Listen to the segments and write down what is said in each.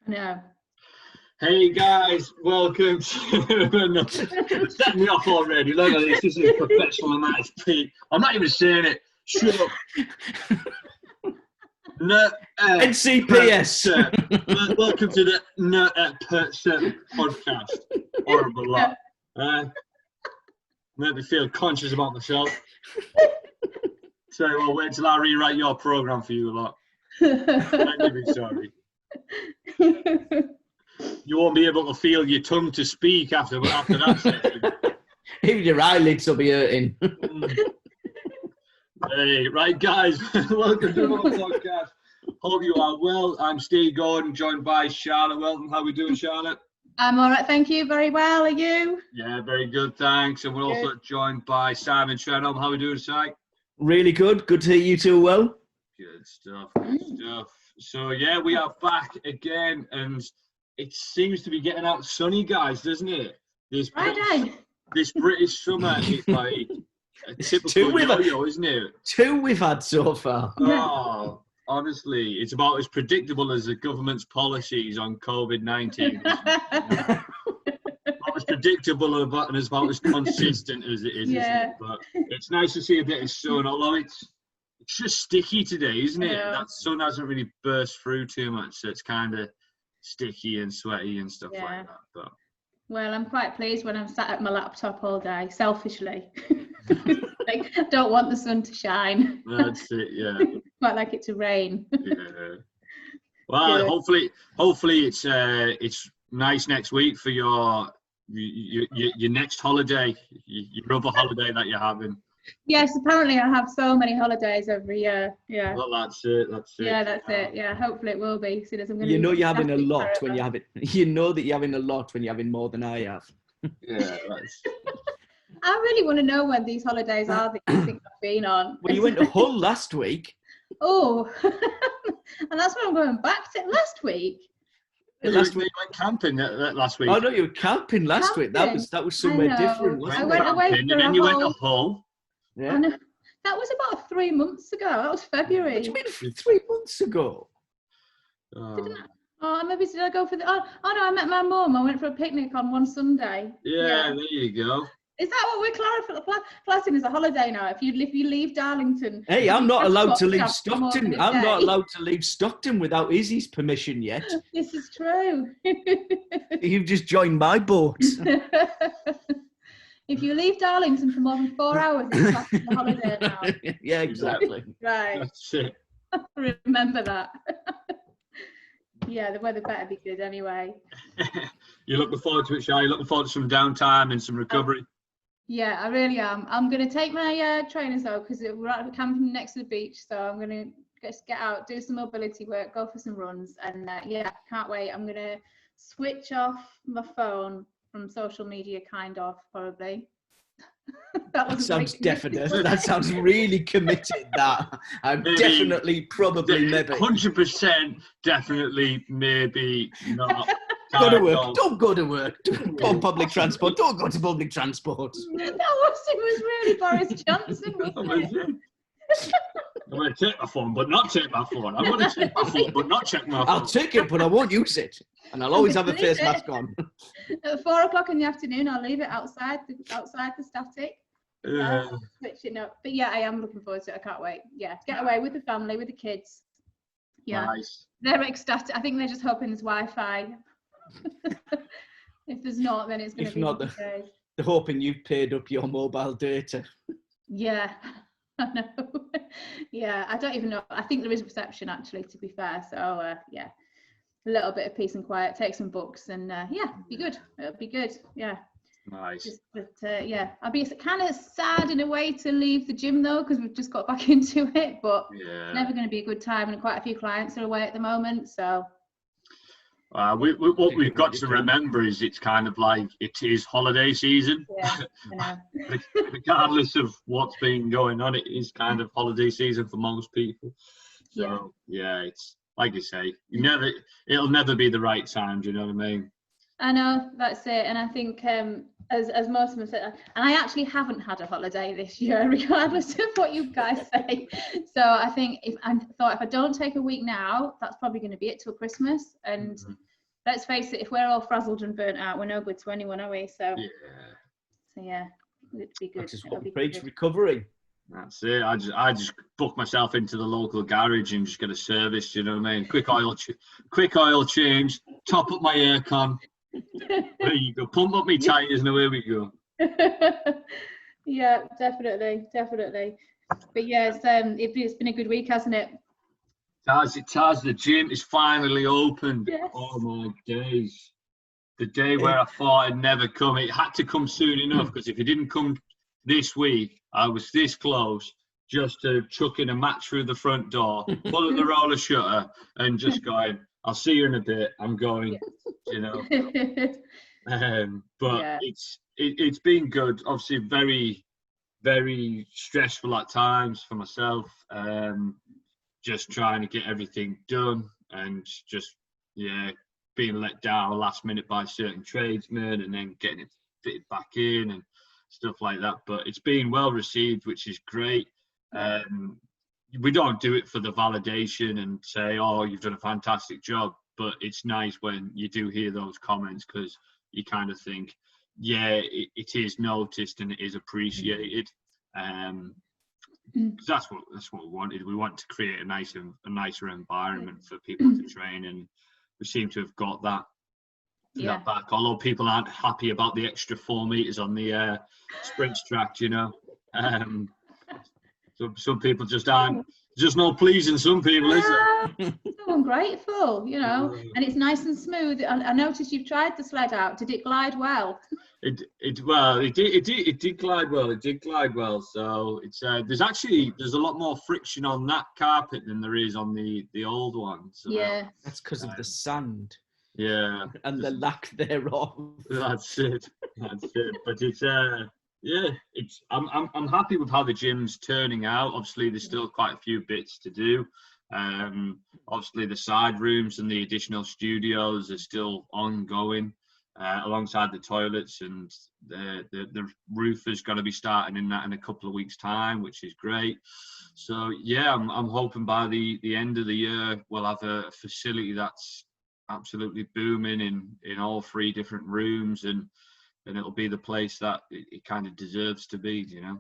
I know. Hey guys, welcome to set me off already. Look at this. This is professional amount of speed. I'm not even saying it. Shut up. NCPS. Welcome to the NEPC Podcast. Horrible lot. Made me feel conscious about myself. So I'll wait till I rewrite your program for you a lot. I'm really sorry. You won't be able to feel your tongue to speak after that section. Even your eyelids will be hurting. Hey, right guys, welcome to our podcast. Hope you are well. I'm Steve Gordon, joined by Charlotte Welton. How are we doing, Charlotte? I'm all right, thank you. Very well. Are you? Yeah, very good, thanks. And we're also joined by Simon Trenholm. How are we doing, Si? Really good. Good to hear you two well. Good stuff, good stuff. So, yeah, we are back again, and it seems to be getting out sunny, guys, doesn't it? This British summer is like a typical yo-yo, isn't it? Two we've had so far. Oh, honestly, it's about as predictable as the government's policies on COVID-19. Not as predictable and as about as consistent as it is, isn't it? But it's nice to see a bit of sun, although it's just sticky today, isn't it? That sun hasn't really burst through too much, so it's kind of sticky and sweaty and stuff like that. But well, I'm quite pleased when I'm sat at my laptop all day, selfishly. Like, I don't want the sun to shine. That's it, yeah. Quite like it to rain. Yeah. Well, hopefully it's nice next week for your next holiday, your other holiday that you're having. Yes, apparently I have so many holidays every year. Yeah. Well, that's it. Yeah, that's it. Yeah, hopefully it will be. So you know you're having a lot when you have it. You know that you're having a lot when you're having more than I have. Yeah, that's. I really want to know when these holidays are that you think I've been on. Well, you went to Hull last week. Oh, and that's where I'm going back to last week. Last week you went camping last week. Oh no, you were camping last week. That was somewhere different. I went away and then you went to Hull. Yeah. That was about 3 months ago. That was February. What do you mean 3 months ago? Maybe did I go for the? Oh no, I met my mum. I went for a picnic on one Sunday. Yeah, there you go. Is that what we're classing as a holiday now? If you leave Darlington. Hey, I'm not allowed to leave Stockton. I'm not allowed to leave Stockton without Izzy's permission yet. This is true. You've just joined my boat. If you leave Darlington for more than 4 hours, it's classed as a holiday now. Yeah, exactly. Right. That's it. Remember that. Yeah, the weather better be good anyway. You're looking forward to it, Shah? You're looking forward to some downtime and some recovery? Yeah, I really am. I'm going to take my trainers out because we're camping next to the beach. So I'm going to just get out, do some mobility work, go for some runs. And can't wait. I'm going to switch off my phone from social media, probably. That sounds definite. That sounds really committed. I'm maybe, definitely, probably, maybe. 100% definitely, maybe not. Go to work. Don't go to work. On public transport. Don't go to public transport. It was really Boris Johnson, wasn't it? I'm going to take my phone, but not take my phone. I'm going to take my phone, but not check my phone. I'll take it, but I won't use it. And I'll always have a face mask on. At 4 o'clock in the afternoon, I'll leave it outside the static. Switching up. But yeah, I am looking forward to it. I can't wait. Yeah, get away with the family, with the kids. Yeah. Nice. They're ecstatic. I think they're just hoping there's Wi-Fi. If there's not, then it's going to be. If not, they're hoping you've paid up your mobile data. Yeah, I know. Yeah, I don't even know. I think there is reception, actually, to be fair. So, yeah, a little bit of peace and quiet. Take some books and, be good. It'll be good. Yeah. Nice. I'll be kind of sad in a way to leave the gym, though, because we've just got back into it. But it's never going to be a good time. And quite a few clients are away at the moment, so... what we've got to remember is it's kind of like it is holiday season. Yeah, I know. Regardless of what's been going on, it is kind of holiday season for most people. So it's like you say, it'll never be the right time. Do you know what I mean? I know, that's it. And I think as most of them said, and I actually haven't had a holiday this year, regardless of what you guys say. So I think if I don't take a week now, that's probably going to be it till Christmas. And let's face it, if we're all frazzled and burnt out, we're no good to anyone, are we? So yeah, it'd be good. That's just what we preach, recovery. That's it. I just book myself into the local garage and just get a service. You know what I mean? Quick oil change. Top up my aircon. There you go. Pump up my tires and away we go. Yeah, definitely. But yeah, it's been a good week, hasn't it? It has. The gym is finally opened. Yes. Oh my days. The day where I thought it'd never come. It had to come soon enough, because if it didn't come this week, I was this close just to chuck in a match through the front door, pulling the roller shutter and just going, I'll see you in a bit. I'm going, you know. But it's been good. Obviously, very, very stressful at times for myself. Just trying to get everything done and just, being let down last minute by certain tradesmen and then getting it fitted back in and stuff like that. But it's been well received, which is great. We don't do it for the validation and say, oh, you've done a fantastic job, but it's nice when you do hear those comments, because you kind of think, it is noticed and it is appreciated. That's what we wanted. We want to create a nicer environment for people to train, and we seem to have got that back. Although people aren't happy about the extra 4 meters on the sprints track, you know. So some people just aren't. Just no pleasing some people, is it? So ungrateful, you know. And it's nice and smooth. I noticed you've tried the sled out. Did it glide well? It did glide well. It did glide well. So it's there's a lot more friction on that carpet than there is on the old one. So, that's because of the sand. Yeah, and the lack thereof. That's it. But it's I'm happy with how the gym's turning out. Obviously, there's still quite a few bits to do. Obviously, the side rooms and the additional studios are still ongoing, alongside the toilets, and the roof is going to be starting in a couple of weeks' time, which is great. So I'm hoping by the end of the year we'll have a facility that's absolutely booming in all 3 different rooms, and it'll be the place that it kind of deserves to be, you know.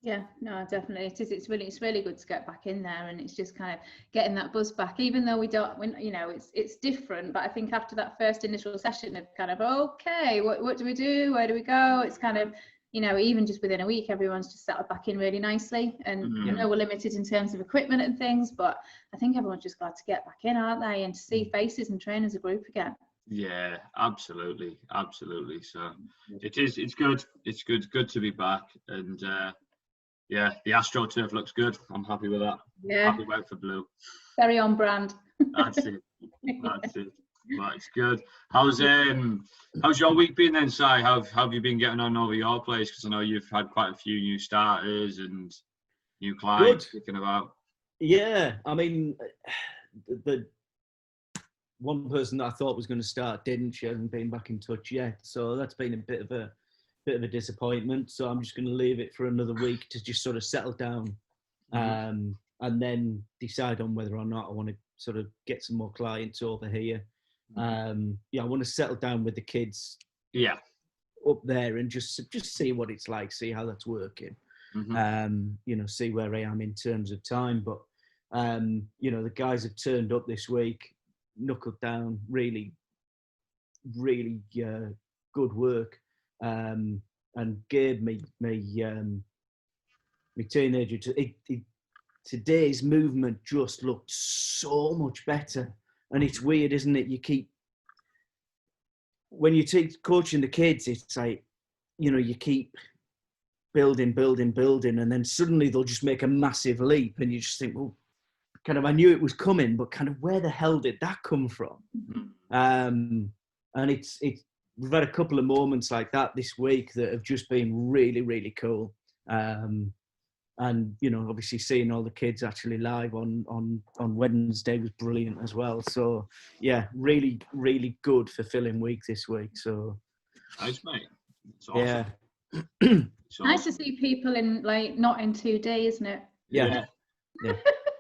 Yeah, no, definitely it is. It's really good to get back in there, and it's just kind of getting that buzz back. Even though it's different, but I think after that first initial session of kind of okay, what do we do? Where do we go? It's kind of, even just within a week, everyone's just settled back in really nicely. And we're limited in terms of equipment and things, but I think everyone's just glad to get back in, aren't they? And to see faces and train as a group again. Yeah, absolutely. So it's good. It's good to be back, and the AstroTurf looks good. I'm happy with that. Yeah, happy work for Blue. Very on brand. That's it. Right, it's good. How's your week been then, Si? How have you been getting on over your place? Because I know you've had quite a few new starters and new clients kicking about. Yeah, I mean, the one person that I thought was going to start didn't. She hasn't been back in touch yet, so that's been a bit of a disappointment. So I'm just going to leave it for another week to just sort of settle down, and then decide on whether or not I want to sort of get some more clients over here. I want to settle down with the kids. Yeah, up there and just see what it's like, see how that's working. See where I am in terms of time. But the guys have turned up this week, knuckled down, really, really good work. And Gabe, my teenager, today's movement just looked so much better. And it's weird, isn't it? When you take coaching the kids, it's like, you keep building, and then suddenly they'll just make a massive leap, and you just think, well, kind of, I knew it was coming, but kind of where the hell did that come from? And it's we've had a couple of moments like that this week that have just been really, really cool. And obviously seeing all the kids actually live on Wednesday was brilliant as well. So yeah, really, really good fulfilling week this week. So nice, mate. It's awesome. Yeah. It's nice to see people in not in 2 days, isn't it? Yeah.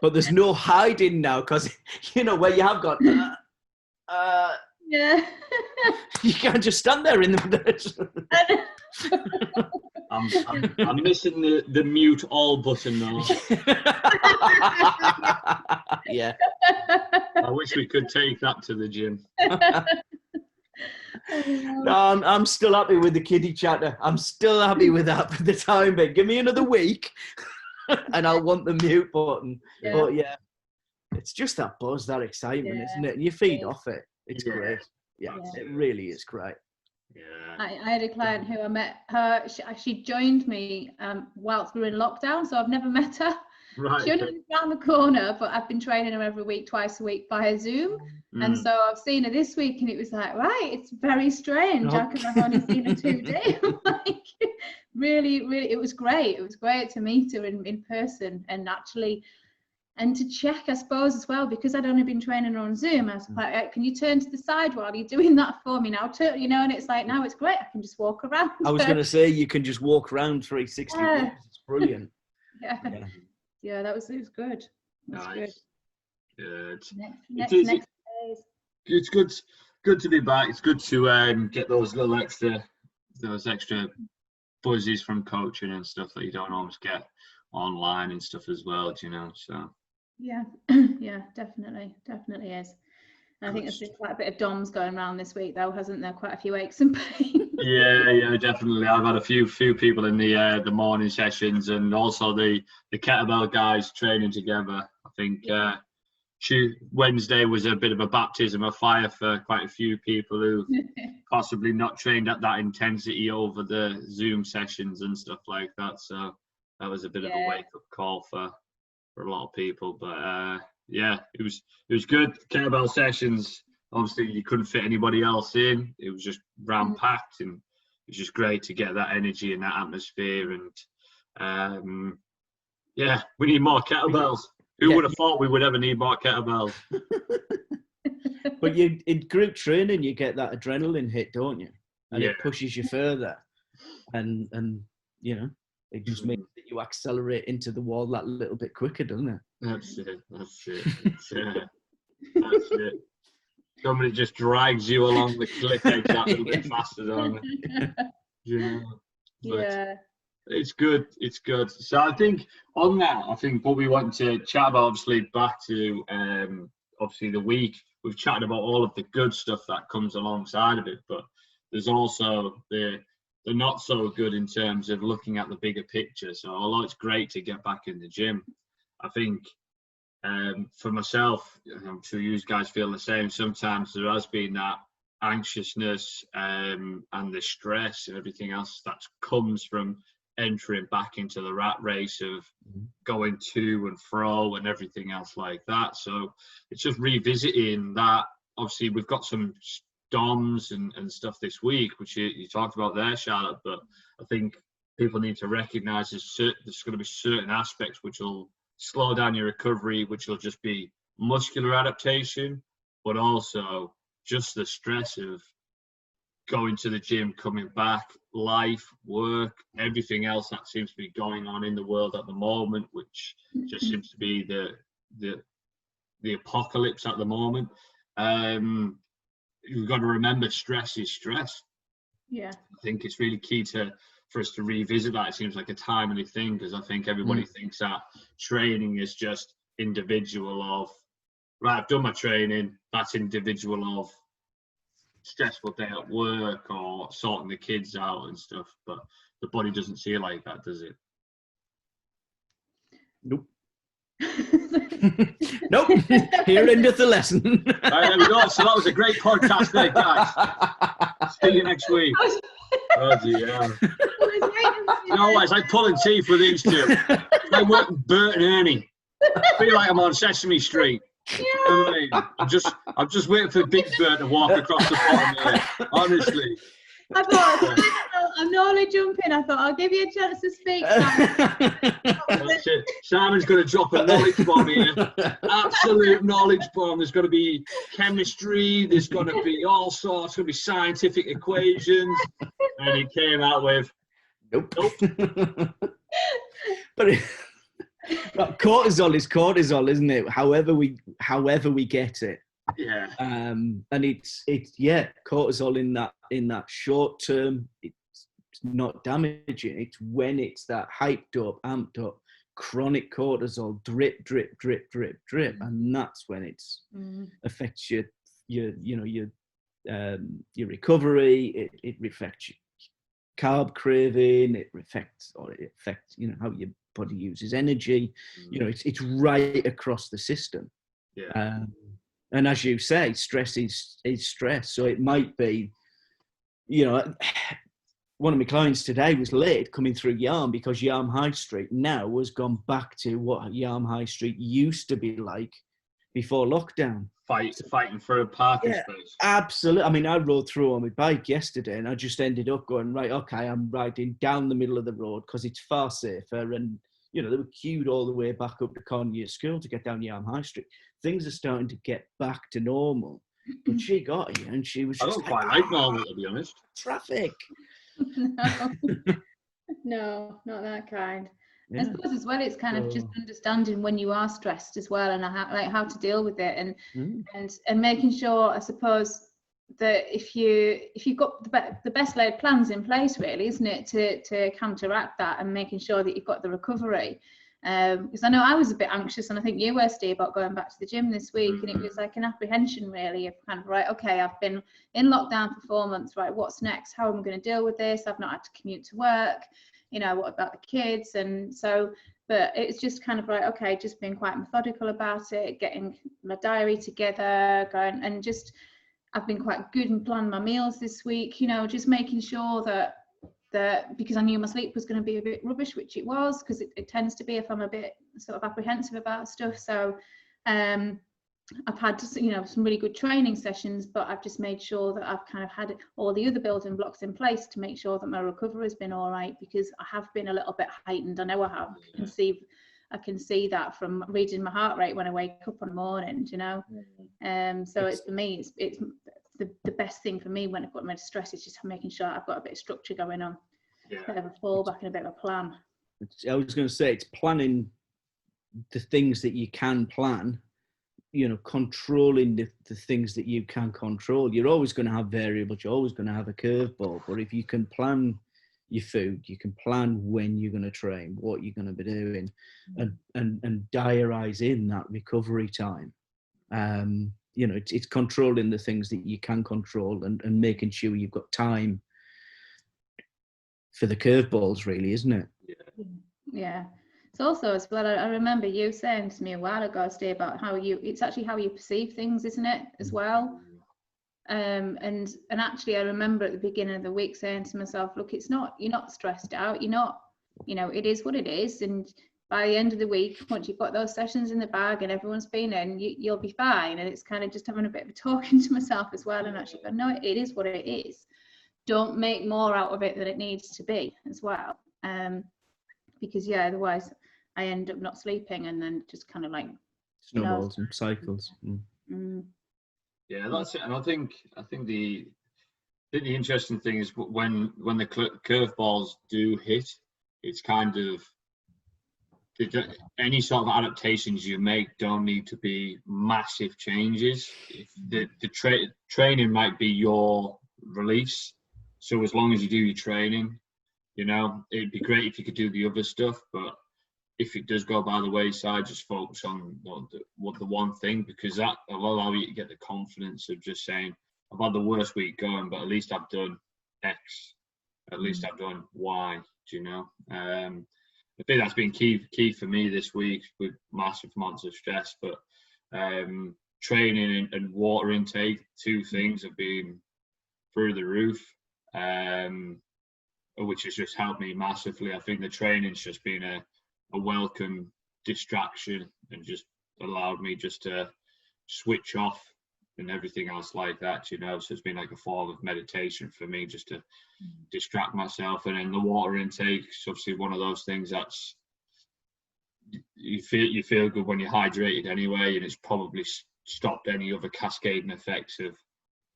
But there's no hiding now, because where you have got Yeah. You can't just stand there in the I'm missing the mute all button now. Yeah. I wish we could take that to the gym. No, I'm still happy with the kiddie chatter. I'm still happy with that for the time being. Give me another week and I'll want the mute button. Yeah. But yeah, it's just that buzz, that excitement, isn't it? And you feed off it. It's great. Yeah, it really is great. Yeah. I had a client who I met her. She joined me whilst we were in lockdown, so I've never met her. Right. She only lives around the corner, but I've been training her every week, twice a week via Zoom. And so I've seen her this week, and it was like, right, it's very strange because I've only seen her 2 days. Like, really, it was great. It was great to meet her in person and actually. And to check, I suppose, as well, because I'd only been training her on Zoom, I was like, can you turn to the side while you're doing that for me now? And it's like, now it's great. I can just walk around. I was going to say, you can just walk around 360 degrees. It's brilliant. Yeah, it was good. Nice. Good. Next days. It's good to be back. It's good to get those extra buzzes from coaching and stuff that you don't always get online and stuff as well, so yeah definitely is. And I think there's been quite a bit of DOMs going around this week though, hasn't there? Quite a few aches and pains. yeah definitely. I've had a few people in the morning sessions, and also the kettlebell guys training together. I think Wednesday was a bit of a baptism of fire for quite a few people who possibly not trained at that intensity over the Zoom sessions and stuff like that, so that was a bit of a wake-up call for a lot of people. But it was good. Kettlebell sessions, obviously you couldn't fit anybody else in. It was just ram-packed, and it was just great to get that energy and that atmosphere. And we need more kettlebells. Who would have thought we would ever need more kettlebells? But in group training, you get that adrenaline hit, don't you? And it pushes you further. And it just makes that you accelerate into the wall that little bit quicker, doesn't it? That's it. Somebody just drags you along the cliff edge that little bit faster, don't they? It's good. So I think on that, what we want to chat about, obviously back to obviously the week, we've chatted about all of the good stuff that comes alongside of it, but there's also the not so good in terms of looking at the bigger picture. So although it's great to get back in the gym, I think for myself, I'm sure you guys feel the same, sometimes there has been that anxiousness and the stress and everything else that comes from entering back into the rat race of going to and fro and everything else like that. So it's just revisiting that. Obviously we've got some DOMs and stuff this week, which you talked about there, Charlotte, but I think people need to recognize there's going to be certain aspects which will slow down your recovery, which will just be muscular adaptation, but also just the stress of going to the gym, coming back, life, work, everything else that seems to be going on in the world at the moment, which just seems to be the apocalypse at the moment. You've got to remember, stress is stress. I think it's really key for us to revisit that. It seems like a timely thing, because I think everybody thinks that training is just individual of, right, I've done my training, that's individual of stressful day at work or sorting the kids out and stuff, but the body doesn't see it like that, does it? Nope. Nope. Here endeth the lesson. Right, there we go. So that was a great podcast there, guys. See you next week. Oh dear. You know what? It's like pulling teeth with these two. I work with Bert and Ernie. I feel like I'm on Sesame Street. You know what I mean? I'm just waiting for Big Bird to walk across the bottom there. Honestly. I thought, I'm not only jumping, I thought I'll give you a chance to speak. Simon's going to drop a knowledge bomb here. Absolute knowledge bomb. There's going to be chemistry, there's going to be all sorts, there's going to be scientific equations. And he came out with, nope. But cortisol is cortisol, isn't it? However we get it. Yeah. And it's cortisol in that short term, it's not damaging. It's when it's that hyped up, amped up, chronic cortisol, drip, and that's when it's affects your recovery. It affects your carb craving. It affects how your body uses energy. It's right across the system. Yeah. And as you say, stress is stress. So it might be, one of my clients today was late coming through Yarm because Yarm High Street now has gone back to what Yarm High Street used to be like before lockdown. Fighting for a parking space. Absolutely. I mean, I rode through on my bike yesterday and I just ended up going, right, okay, I'm riding down the middle of the road because it's far safer. And, they were queued all the way back up to Conyer School to get down Yarm High Street. Things are starting to get back to normal. But she got here and she was just I don't quite like normal, to be honest. Traffic. No, not that kind. I suppose as well, it's kind of just understanding when you are stressed as well, and how to deal with it, and making sure, I suppose, that if you've got the best laid plans in place, really, isn't it, to counteract that, and making sure that you've got the recovery. Because I know I was a bit anxious, and I think you were, Steve, about going back to the gym this week, and it was like an apprehension, really, of kind of, right, okay, I've been in lockdown for 4 months, right, what's next? How am I going to deal with this? I've not had to commute to work, what about the kids? And so, but it's just kind of like, okay, just being quite methodical about it, getting my diary together, going, and just, I've been quite good and planned my meals this week, just making sure that because I knew my sleep was going to be a bit rubbish, which it was, because it tends to be if I'm a bit sort of apprehensive about stuff. So I've had some really good training sessions, but I've just made sure that I've kind of had all the other building blocks in place to make sure that my recovery has been all right, because I have been a little bit heightened. I know I have. I can see that from reading my heart rate when I wake up in the morning, so it's, for me, it's the best thing for me when I've got my stress is just making sure I've got a bit of structure going on, a bit of a fallback and a bit of a plan. I was going to say, it's planning the things that you can plan, controlling the things that you can control. You're always going to have variables, you're always going to have a curveball, but if you can plan your food, you can plan when you're going to train, what you're going to be doing, and diarize in that recovery time. It's controlling the things that you can control and making sure you've got time for the curveballs, really, isn't it? Yeah. It's also, as well, I remember you saying to me a while ago, Steve, about it's actually how you perceive things, isn't it, as well? And actually, I remember at the beginning of the week saying to myself, look, you're not stressed out, you're not, it is what it is, and by the end of the week, once you've got those sessions in the bag and everyone's been in, you'll be fine. And it's kind of just having a bit of a talking to myself as well, and actually go, no, it is what it is. Don't make more out of it than it needs to be as well. Because otherwise I end up not sleeping, and then just kind of like snowballs and cycles. Yeah, that's it. And I think the interesting thing is when the curveballs do hit, it's kind of, any sort of adaptations you make don't need to be massive changes. If the training might be your release, so as long as you do your training, it'd be great if you could do the other stuff, but if it does go by the wayside, just focus on the one thing, because that will allow you to get the confidence of just saying, I've had the worst week going, but at least I've done X, at least I've done Y, I think that's been key for me this week, with massive amounts of stress. But training and water intake, two things have been through the roof, which has just helped me massively. I think the training's just been a welcome distraction and just allowed me just to switch off and everything else like that, So it's been like a form of meditation for me, just to distract myself. And then the water intake is obviously one of those things that's, you feel good when you're hydrated anyway, and it's probably stopped any other cascading effects of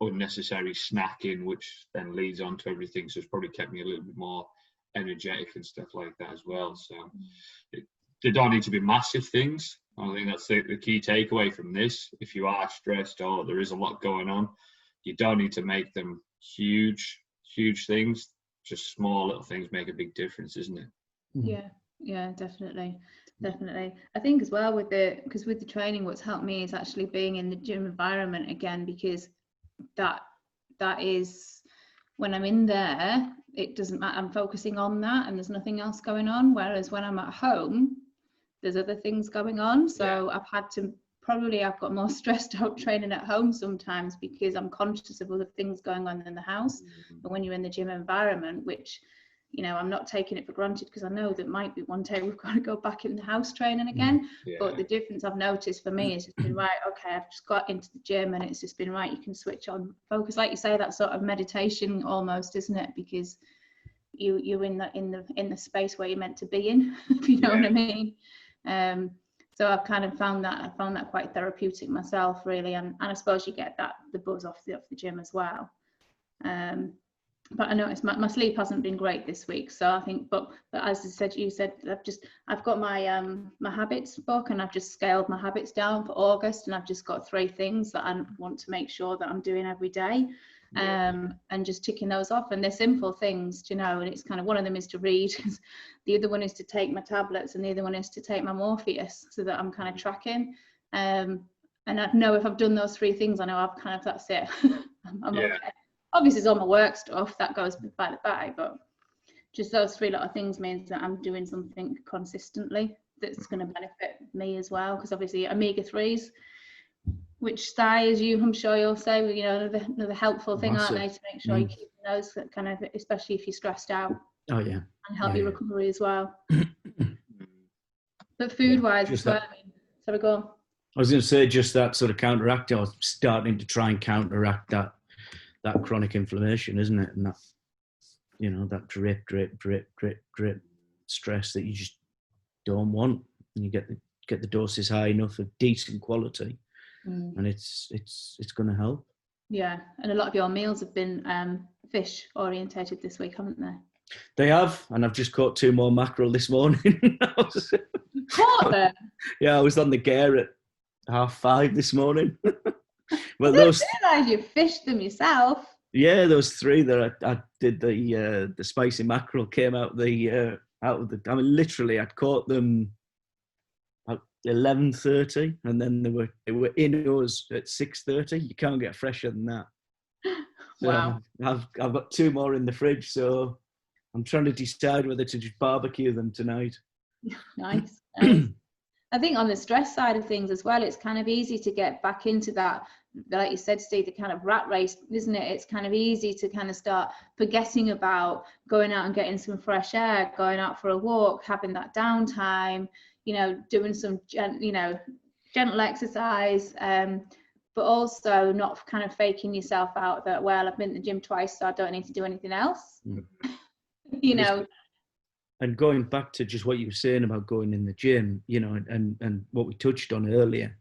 unnecessary snacking, which then leads on to everything. So it's probably kept me a little bit more energetic and stuff like that as well. So they don't need to be massive things, I think that's the key takeaway from this. If you are stressed or there is a lot going on, you don't need to make them huge things. Just small little things make a big difference, isn't it? Yeah, definitely. I think as well with the training, what's helped me is actually being in the gym environment again, because that is, when I'm in there, it doesn't matter, I'm focusing on that and there's nothing else going on, whereas when I'm at home there's other things going on. So I've got more stressed out training at home sometimes because I'm conscious of other things going on in the house. But when you're in the gym environment, which, you know, I'm not taking it for granted, because I know that might be one day we've got to go back in the house training again. But the difference I've noticed for me is just been, right, okay, I've just got into the gym and it's just been, right, you can switch on, focus, like you say, that sort of meditation almost, isn't it? Because you're in the space where you're meant to be in, if you know what I mean. So I've kind of found that quite therapeutic myself, really, and I suppose you get the buzz off the gym as well. But I noticed my sleep hasn't been great this week, so I think, but as you said, I've got my my habits book, and I've just scaled my habits down for August, and I've just got 3 things that I want to make sure that I'm doing every day. And just ticking those off, and they're simple things, you know, and it's kind of, one of them is to read, the other one is to take my tablets, and the other one is to take my Morpheus, so that I'm kind of tracking, and I know if I've done those 3 things, I know I've kind of, that's it. I'm okay. Obviously it's all my work stuff that goes by the by, but just those 3 little things means that I'm doing something consistently that's going to benefit me as well, because obviously omega-3s, which as I'm sure you'll say, you know, another helpful thing, aren't they, to make sure you keep those kind of, especially if you're stressed out. Oh yeah. And help your recovery as well. But food-wise as well, I mean, sorry, go on. I was going to say, just that sort of counteract, or starting to try and counteract that chronic inflammation, isn't it? And that, you know, that drip stress that you just don't want. And you get the doses high enough of decent quality. And it's going to help. Yeah, and a lot of your meals have been fish orientated this week, haven't they? They have, and I've just caught 2 more mackerel this morning. You caught them? Yeah, I was on the gear at 5:30 this morning. Well, I didn't realise you fished them yourself. Yeah, those 3 that I did, the spicy mackerel came out of the. I mean, literally, I'd caught them 11:30, and then they were indoors at 6:30. You can't get fresher than that. So wow. I've got 2 more in the fridge, so I'm trying to decide whether to just barbecue them tonight. Nice. I think on the stress side of things as well, it's kind of easy to get back into that, like you said, Steve, the kind of rat race, isn't it? It's kind of easy to kind of start forgetting about going out and getting some fresh air, going out for a walk, having that downtime, you know, doing some, gentle exercise, but also not kind of faking yourself out that, well, I've been to the gym twice, so I don't need to do anything else, you know. And going back to just what you were saying about going in the gym, you know, and what we touched on earlier,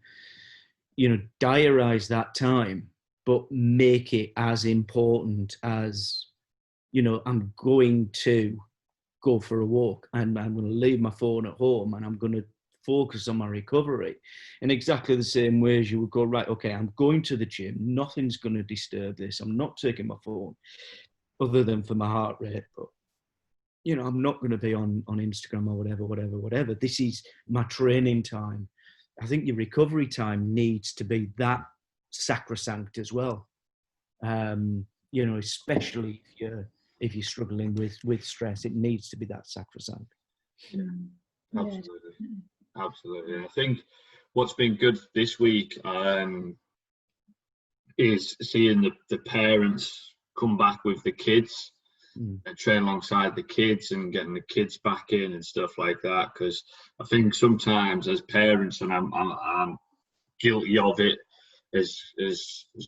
you know, diarize that time, but make it as important as, you know, I'm going to go for a walk, and I'm going to leave my phone at home, and I'm going to focus on my recovery in exactly the same way as you would go, right, okay, I'm going to the gym, nothing's going to disturb this, I'm not taking my phone other than for my heart rate, but, you know, I'm not going to be on Instagram or whatever. This is my training time. I think your recovery time needs to be that sacrosanct as well. You know, especially if you're struggling with stress, it needs to be that sacrosanct. Yeah, absolutely. I think what's been good this week is seeing the parents come back with the kids. And train alongside the kids and getting the kids back in and stuff like that, because I think sometimes as parents, and I'm guilty of it as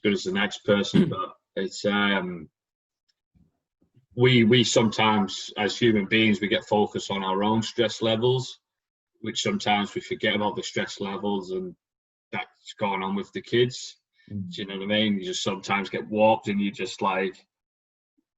good as the next person, but it's we sometimes as human beings we get focused on our own stress levels, which sometimes we forget about the stress levels and that's going on with the kids. Do you know what I mean? You just sometimes get warped and you just like,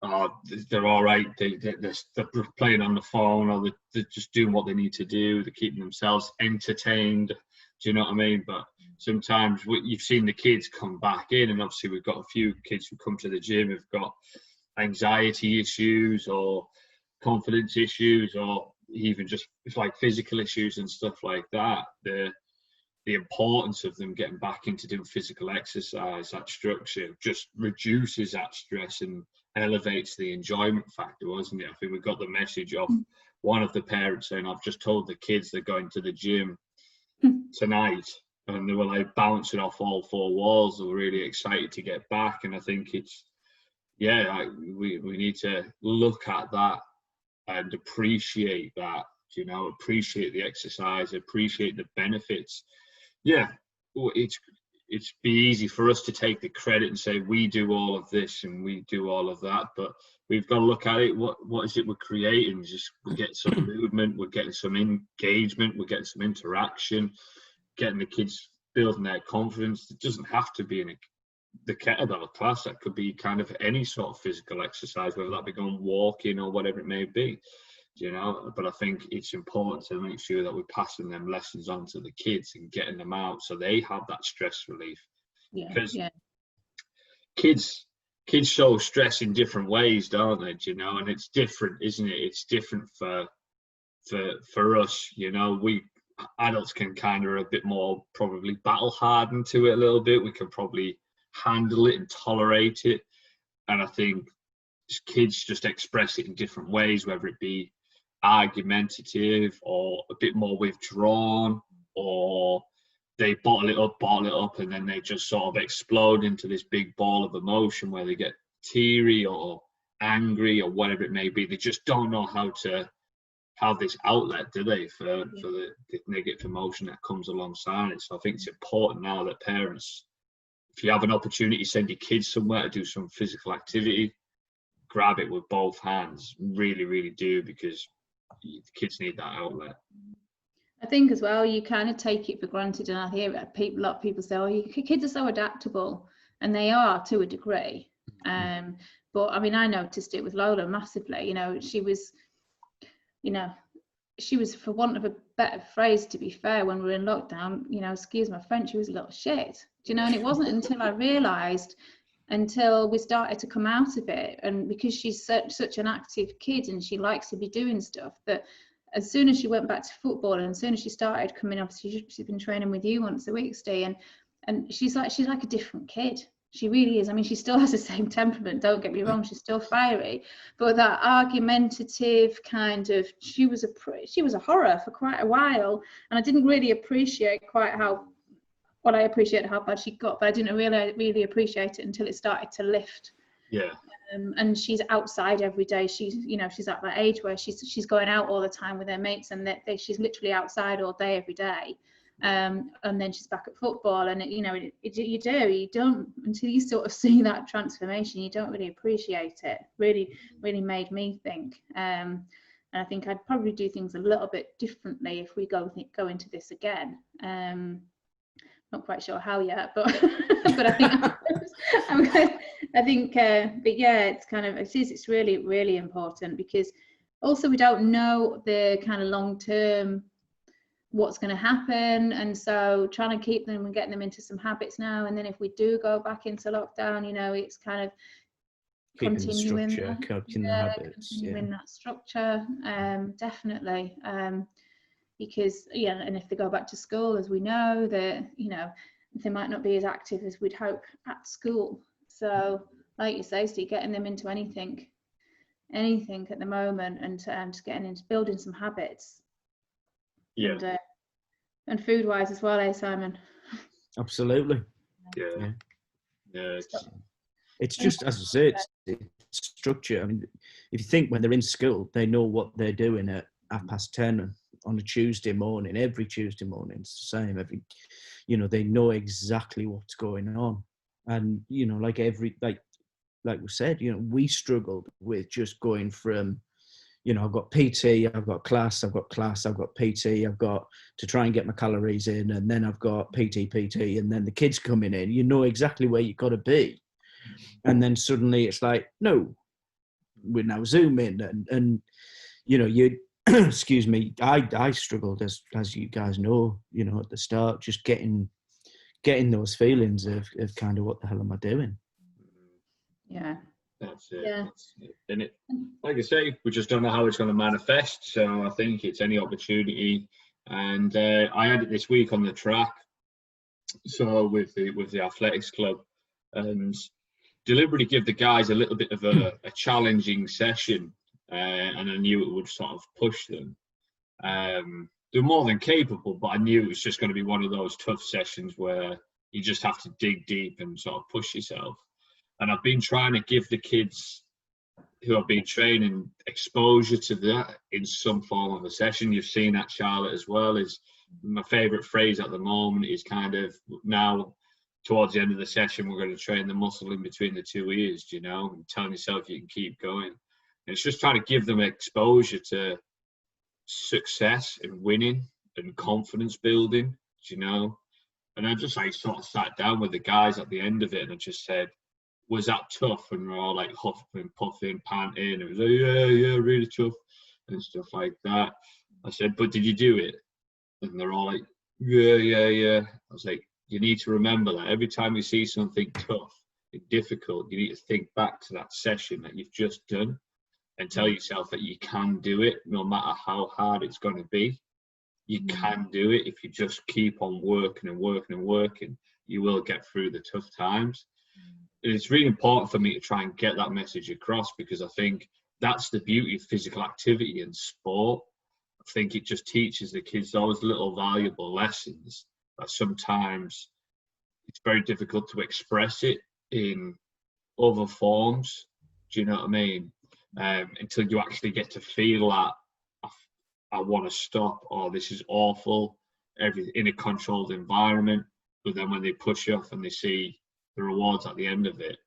oh, they're all right, they're playing on the phone, or they're just doing what they need to do, they're keeping themselves entertained, Do you know what I mean? But sometimes you've seen the kids come back in, and obviously we've got a few kids who come to the gym who've got anxiety issues or confidence issues, or even just like physical issues and stuff like that. The importance of them getting back into doing physical exercise, that structure, just reduces that stress and elevates the enjoyment factor, wasn't it? I think we got the message of one of the parents saying, I've just told the kids they're going to the gym tonight, and they were like bouncing off all four walls. They were really excited to get back. And I think it's, we need to look at that and appreciate that, appreciate the exercise, appreciate the benefits. Yeah, it's be easy for us to take the credit and say we do all of this and we do all of that, but we've got to look at it. What is it we're creating? We're getting some movement, we're getting some engagement, we're getting some interaction, getting the kids building their confidence. It doesn't have to be in the kettlebell class. That could be kind of any sort of physical exercise, whether that be going walking or whatever it may be. But I think it's important to make sure that we're passing them lessons on to the kids and getting them out so they have that stress relief. Because kids show stress in different ways, don't they? And it's different, isn't it? It's different for us. We adults can kind of a bit more probably battle hardened to it a little bit. We can probably handle it and tolerate it. And I think kids just express it in different ways, whether it be argumentative or a bit more withdrawn, or they bottle it up and then they just sort of explode into this big ball of emotion where they get teary or angry or whatever it may be. They just don't know how to have this outlet, do they, for the negative emotion that comes alongside it. So I think it's important now that parents, if you have an opportunity, send your kids somewhere to do some physical activity, grab it with both hands. Really, really do, because the kids need that outlet. I think as well, you kind of take it for granted, and I hear a lot of people say, "Oh, your kids are so adaptable," and they are to a degree. But I mean, I noticed it with Lola massively. She was, for want of a better phrase, to be fair, when we were in lockdown, excuse my French, she was a little shit. And it wasn't until I realised, until we started to come out of it, and because she's such an active kid and she likes to be doing stuff, that as soon as she went back to football and as soon as she started coming, obviously she's been training with you once a week, Steve, and she's like a different kid. She really is. I mean, she still has the same temperament, don't get me wrong, she's still fiery, but that argumentative kind of, she was a horror for quite a while, and I didn't really appreciate I appreciated how bad she got, but I didn't really appreciate it until it started to lift. Yeah. And she's outside every day. She's at that age where she's going out all the time with her mates, and she's literally outside all day every day. And then she's back at football, and you don't, until you sort of see that transformation, you don't really appreciate it. Really made me think. And I think I'd probably do things a little bit differently if we go into this again. Not quite sure how yet, but I think but yeah, it's kind of, it's really, really important, because also we don't know the kind of long term what's going to happen, and so trying to keep them and getting them into some habits now, and then if we do go back into lockdown, it's kind of continuing that structure, definitely. Because and if they go back to school, as we know, that they might not be as active as we'd hope at school. So like you say, Steve, getting them into anything at the moment, and just getting into building some habits. Yeah. And food wise as well, Simon? Absolutely. Yeah. It's just, as I say, it's structure. I mean, if you think when they're in school, they know what they're doing at 10:30 on a Tuesday morning. Every Tuesday morning it's the same. They know exactly what's going on, and like we said, we struggled with just going from I've got PT, I've got class, I've got PT, I've got to try and get my calories in, and then I've got PT, and then the kids coming in. You know exactly where you've got to be, and then suddenly it's like, no, we're now zooming, and excuse me, I struggled, as you guys know, at the start, just getting those feelings of kind of what the hell am I doing? Yeah. That's it. Yeah. That's it. And it, like I say, we just don't know how it's going to manifest. So I think it's any opportunity. And I had it this week on the track. So with the athletics club, and deliberately give the guys a little bit of a challenging session, and I knew it would sort of push them. They're more than capable, but I knew it was just going to be one of those tough sessions where you just have to dig deep and sort of push yourself. And I've been trying to give the kids who I've been training exposure to that in some form of a session. You've seen that, Charlotte, as well. Is my favourite phrase at the moment is kind of now towards the end of the session, we're going to train the muscle in between the two ears, and telling yourself you can keep going. And it's just trying to give them exposure to success and winning and confidence building, And I just sort of sat down with the guys at the end of it and I just said, was that tough? And we're all like huffing, puffing, panting. It was like, yeah, really tough and stuff like that. I said, but did you do it? And they're all like, yeah. I was like, you need to remember that every time you see something tough and difficult, you need to think back to that session that you've just done and tell yourself that you can do it no matter how hard it's going to be. You can do it if you just keep on working and working and working. You will get through the tough times. And it's really important for me to try and get that message across because I think that's the beauty of physical activity and sport. I think it just teaches the kids those little valuable lessons that sometimes it's very difficult to express it in other forms. Do you know what I mean? Until you actually get to feel that I want to stop, or this is awful, in a controlled environment. But then when they push off and they see the rewards at the end of it,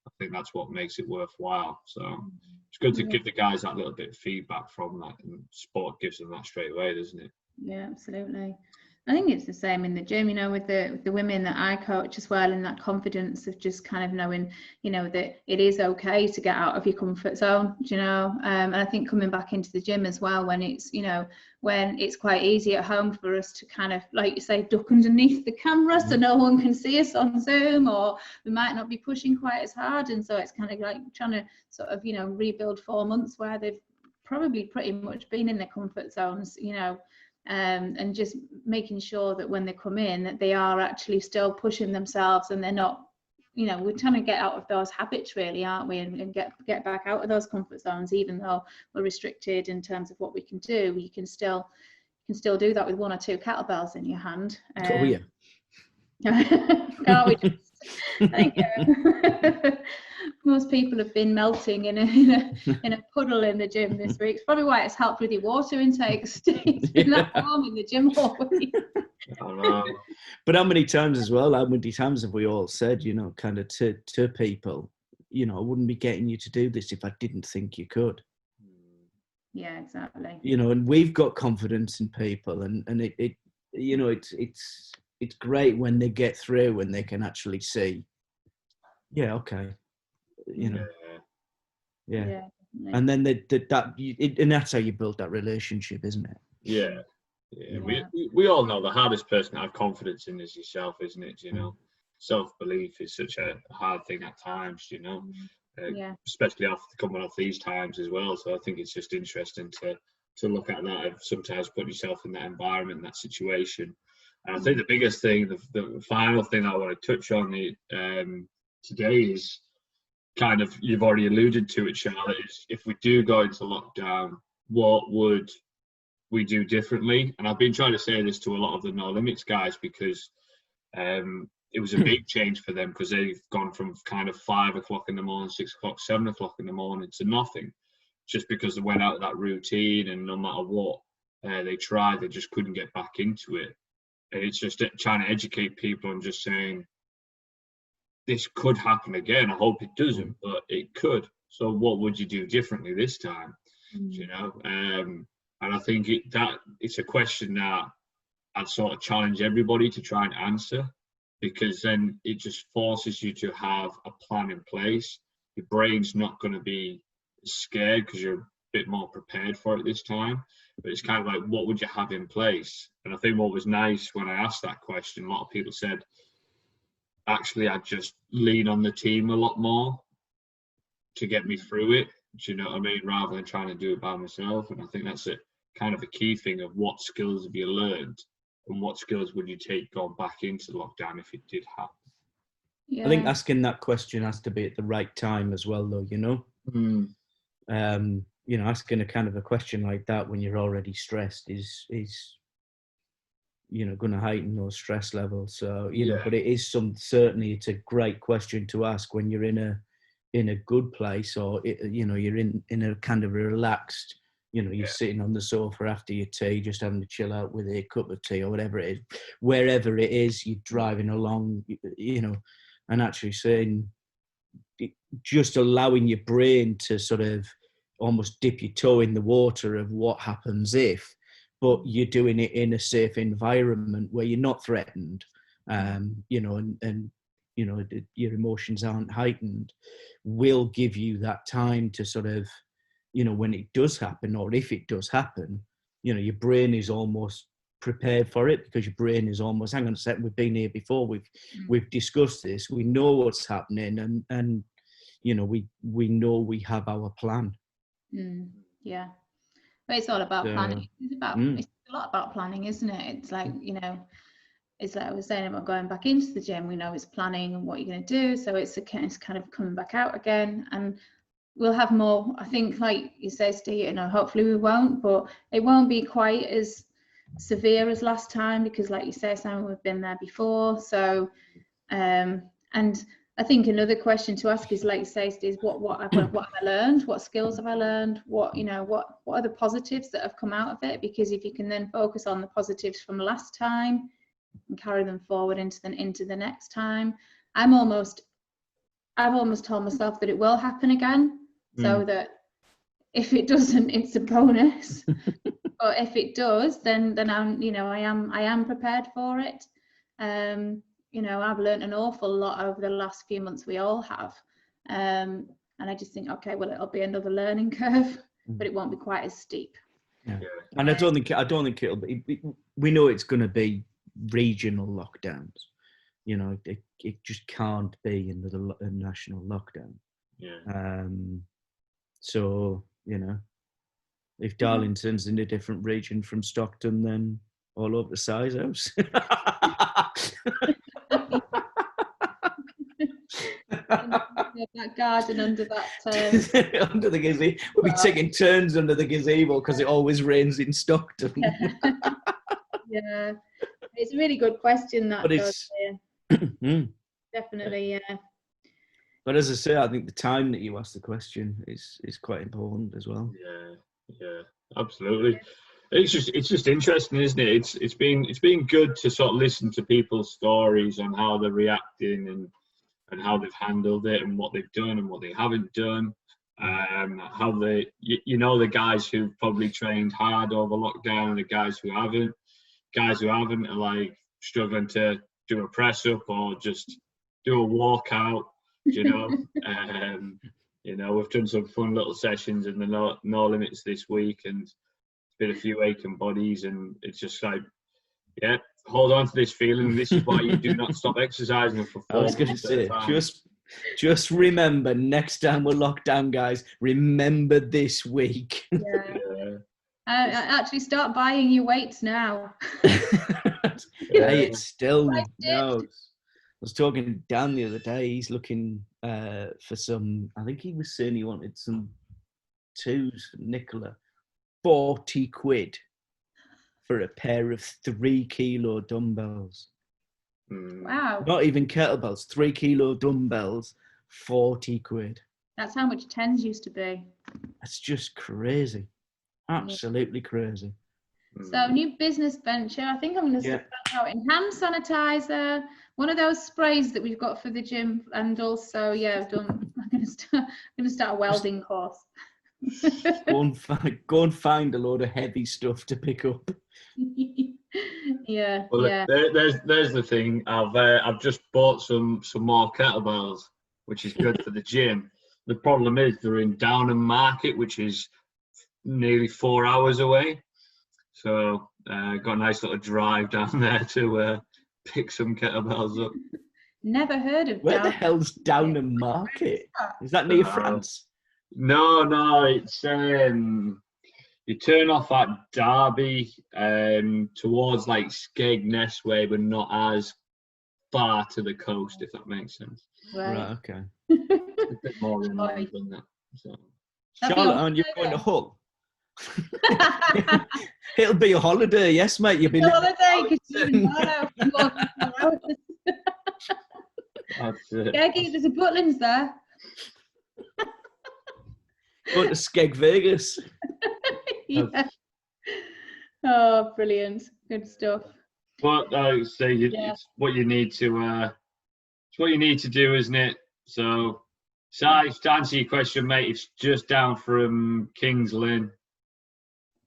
I think that's what makes it worthwhile. So it's good to give the guys that little bit of feedback from that, and sport gives them that straight away, doesn't it? Yeah, absolutely. I think it's the same in the gym, with the women that I coach as well, and that confidence of just kind of knowing, that it is okay to get out of your comfort zone, and I think coming back into the gym as well when it's, when it's quite easy at home for us to kind of, like you say, duck underneath the camera so no one can see us on Zoom, or we might not be pushing quite as hard. And so it's kind of like trying to sort of, rebuild 4 months where they've probably pretty much been in their comfort zones, and just making sure that when they come in that they are actually still pushing themselves and they're not, we're trying to get out of those habits really, aren't we, and get back out of those comfort zones. Even though we're restricted in terms of what we can do, you can still do that with 1 or 2 kettlebells in your hand. Oh yeah. Can't we just? Thank you. Most people have been melting in a puddle in the gym this week. It's probably why it's helped with your water intake. It's been that warm in the gym all week. But how many times have we all said, kind of to people, I wouldn't be getting you to do this if I didn't think you could. Yeah, exactly. And we've got confidence in people, and it it's great when they get through and they can actually see, yeah, okay, yeah. And then and that's how you build that relationship, isn't it? Yeah. We all know the hardest person to have confidence in is yourself, isn't it? Self-belief is such a hard thing at times, especially after coming off these times as well. So I think it's just interesting to look at that and sometimes put yourself in that environment, that situation. And I think the biggest thing, the final thing I want to touch on today is kind of, you've already alluded to it, Charlotte, is if we do go into lockdown, what would we do differently? And I've been trying to say this to a lot of the No Limits guys because it was a big change for them, because they've gone from kind of 5 o'clock in the morning, 6 o'clock, 7 o'clock in the morning to nothing, just because they went out of that routine, and no matter what they tried, they just couldn't get back into it. And it's just trying to educate people and just saying, this could happen again. I hope it doesn't, but it could. So what would you do differently this time? And I think it's a question that I'd sort of challenge everybody to try and answer, because then it just forces you to have a plan in place. Your brain's not going to be scared because you're bit more prepared for it this time. But it's kind of like, what would you have in place? And I think what was nice when I asked that question, a lot of people said, actually, I'd just lean on the team a lot more to get me through it. Do you know what I mean? Rather than trying to do it by myself. And I think that's a kind of a key thing of what skills have you learned and what skills would you take going back into lockdown if it did happen. Yeah. I think asking that question has to be at the right time as well, though, you know? You know, asking a kind of a question like that when you're already stressed is you know, going to heighten those stress levels. So, you know, but it is certainly it's a great question to ask when you're in a good place, or, you know, you're in a kind of a relaxed, you know, you're sitting on the sofa after your tea, just having to chill out with a cup of tea or whatever it is, wherever it is, you're driving along, you know, and actually saying, just allowing your brain to sort of almost dip your toe in the water of what happens if, but you're doing it in a safe environment where you're not threatened, you know, and you know, your emotions aren't heightened, will give you that time to sort of, you know, when it does happen, or if it does happen, you know, your brain is almost prepared for it, because your brain is almost, hang on a second, we've been here before, we've discussed this, we know what's happening, and you know, we know we have our plan. Yeah, but it's all about planning. It's a lot about planning, isn't it? It's like, you know, it's like I was saying about going back into the gym. We know it's planning and what you're going to do, so it's kind of coming back out again, and we'll have more. I think, like you say, Steve, you know, hopefully we won't, but it won't be quite as severe as last time, because, like you say, Simon, we've been there before. So, and I think another question to ask is, like you say, is what have I learned? What skills have I learned? What, you know, what are the positives that have come out of it? Because if you can then focus on the positives from last time and carry them forward into the next time, I've almost told myself that it will happen again, so that if it doesn't, it's a bonus. But if it does, then I'm, you know, I am prepared for it. You know, I've learned an awful lot over the last few months. We all have, and I just think, okay, well, it'll be another learning curve, but it won't be quite as steep. Yeah. And I don't think it'll be. We know it's going to be regional lockdowns. You know, it just can't be a national lockdown. Yeah. So, you know, if Darlington's in a different region from Stockton, then all over the size house. That garden under that under the gazebo. We'll be taking turns under the gazebo because it always rains in Stockton. Yeah, it's a really good question. That, but it's definitely, yeah. But as I say, I think the time that you ask the question is quite important as well. Yeah, absolutely. It's just interesting, isn't it? It's been good to sort of listen to people's stories on how they're reacting and how they've handled it and what they've done and what they haven't done. How they, you know, the guys who've probably trained hard over lockdown and the guys who haven't. Guys who haven't are like struggling to do a press up or just do a walkout. You know, you know, we've done some fun little sessions in the no limits this week, and it's been a few aching bodies, and it's just like, yeah, hold on to this feeling. This is why you do not stop exercising for 4 I was going to say, just remember, next time we're locked down, guys, remember this week. Yeah. Actually start buying your weights now. Hey, it's still no. I was talking to Dan the other day. He's looking for some. I think he was saying he wanted some twos for Nicola. 40 quid for a pair of 3 kilo dumbbells. Wow. Not even kettlebells, 3 kilo dumbbells, 40 quid. That's how much tens used to be. That's just crazy. Absolutely crazy. So, new business venture. I think I'm going to start out in hand sanitizer, one of those sprays that we've got for the gym, and also, I'm going to start a welding course. Go and find a load of heavy stuff to pick up. Yeah. Well, yeah. There's the thing. I've just bought some more kettlebells, which is good for the gym. The problem is they're in Downham Market, which is nearly 4 hours away. So got a nice little drive down there to pick some kettlebells up. Never heard of Where the hell's Downham Market? Is that near France? No, it's you turn off at Derby towards like Skegness way, but not as far to the coast, if that makes sense. Right, okay. A bit more inland than that. So. Charlotte, aren't you going to Hull? It'll be a holiday, yes, mate. You'll be holiday because That's it. Skeggy, there's a Butlins there. Going to Skeg Vegas. Yeah. Oh, brilliant! Good stuff. But I would say it's what you need to. It's what you need to do, isn't it? So, to answer your question, mate, it's just down from Kings Lynn.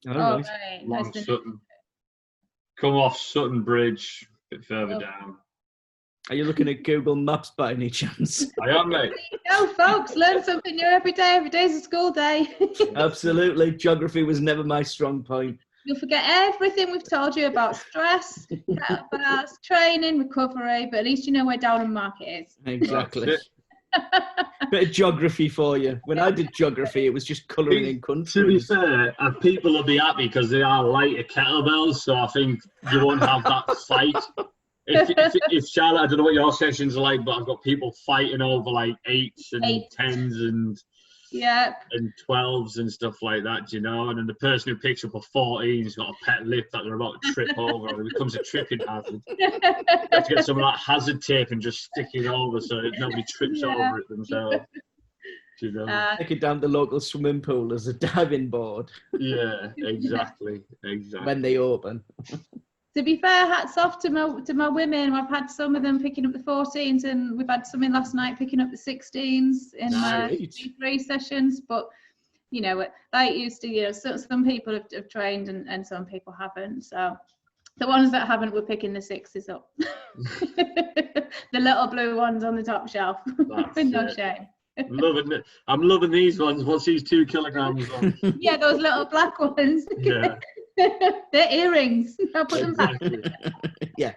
Right. Long Sutton. Come off Sutton Bridge, a bit further down. Are you looking at Google Maps by any chance? I am, mate. Go, folks, learn something new every day. Every day's a school day. Absolutely. Geography was never my strong point. You'll forget everything we've told you about stress, kettlebells, training, recovery, but at least you know where Downham Market is. Exactly. Bit of geography for you. When I did geography, it was just colouring in countries. To be fair, people will be happy because they are lighter kettlebells, so I think you won't have that fight. If Charlotte, I don't know what your sessions are like, but I've got people fighting over like 8s and 10s and 12s and stuff like that, you know. And then the person who picks up a 14's got a pet lip that they're about to trip over, and it becomes a tripping hazard. You have to get some of that hazard tape and just stick it over so that nobody trips over it themselves. You know? Take it down the local swimming pool as a diving board. Yeah, exactly. When they open. To be fair, hats off to my women. I've had some of them picking up the 14s, and we've had some in last night picking up the 16s in C3 sessions. But you know, like used to, you know, some people have trained and some people haven't. So the ones that haven't were picking the 6s up. The little blue ones on the top shelf. No shame. I'm loving these ones. What's these 2 kilograms on? Yeah, those little black ones. Yeah. They're earrings. I'll put them back. Yeah.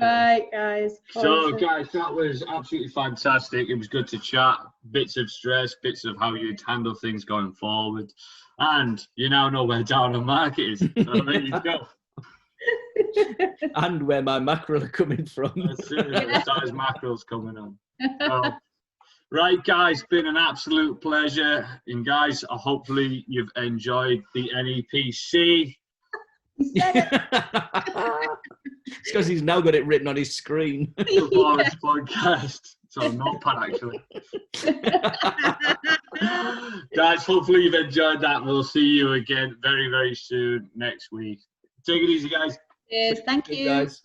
Right, guys. So, guys, that was absolutely fantastic. It was good to chat. Bits of stress, bits of how you'd handle things going forward. And you now know where Downham Market is. So there you go. And where my mackerel are coming from. That's it. The size mackerel's coming on. So, right, guys, been an absolute pleasure. And guys, hopefully you've enjoyed the NEPC. It's because he's now got it written on his screen. Performance podcast. It's on Notepad, actually. Guys, hopefully you've enjoyed that. We'll see you again very, very soon next week. Take it easy, guys. Cheers. Thank you. Guys.